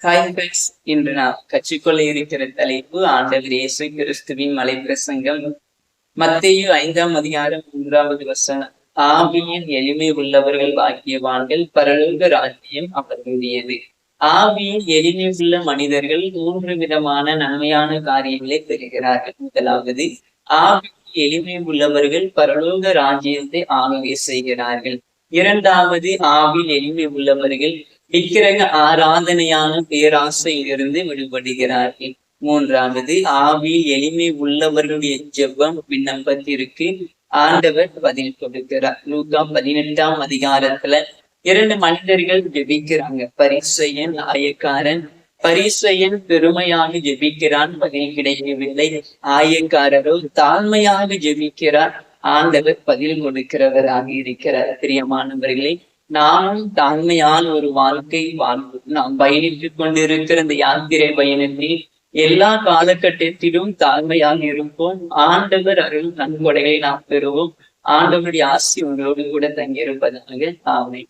Hi friends, இன்று நாம் கற்றுக்கொள்ள இருக்கிற தலைப்பு ஆண்டவர் இயேசு கிறிஸ்துவின் மலை பிரசங்கம். மத்தேயு 5ஆம் அதிகாரம் 3வது வசனம். ஆவியின் எளிமை உள்ளவர்கள் பாக்கியவான்கள், பரலோக ராஜ்யம் அவர்களுடையது. ஆவியின் எளிமை உள்ள மனிதர்கள் 3 விதமான நன்மையான காரியங்களை பெறுகிறார்கள். முதலாவது, ஆவியின் எளிமை உள்ளவர்கள் பரலோக ராஜ்யத்தை ஆளுகை செய்கிறார்கள். இரண்டாவது, ஆவியில் எளிமை உள்ளவர்கள் விக்கிரக ஆராதனையான பேராசையிலிருந்து விடுபடுகிறார்கள். மூன்றாவது, ஆவியில் எளிமை உள்ளவர்களுடைய ஜெபம் விண்ணப்பத்திற்கு ஆண்டவர் பதில் கொடுக்கிறார். லூக்கா 18ஆம் அதிகாரத்துல 2 மனிதர்கள் ஜெபிக்கிறாங்க. பரிசேயன், ஆயக்காரன். பரிசேயன் பெருமையாக ஜெபிக்கிறான், பதில் கிடைக்கவில்லை. ஆயக்காரரோ தாழ்மையாக ஜெபிக்கிறார், ஆண்டவர் பதில் கொடுக்கிறவராக இருக்கிறார். பிரியமானவர்களே, நாமும் தாழ்மையான ஒரு வாழ்க்கை வாழ்வோம். நாம் பயணித்துக் கொண்டிருக்கிற இந்த யாத்திரை பயணத்தில் எல்லா காலகட்டத்திலும் தாழ்மையாக இருப்போம். ஆண்டவர் அருள் நன்கொடைகளை நாம் பெறுவோம். ஆண்டவருடைய ஆசி உங்களோடு கூட தங்கியிருப்பதாக. ஆமென்.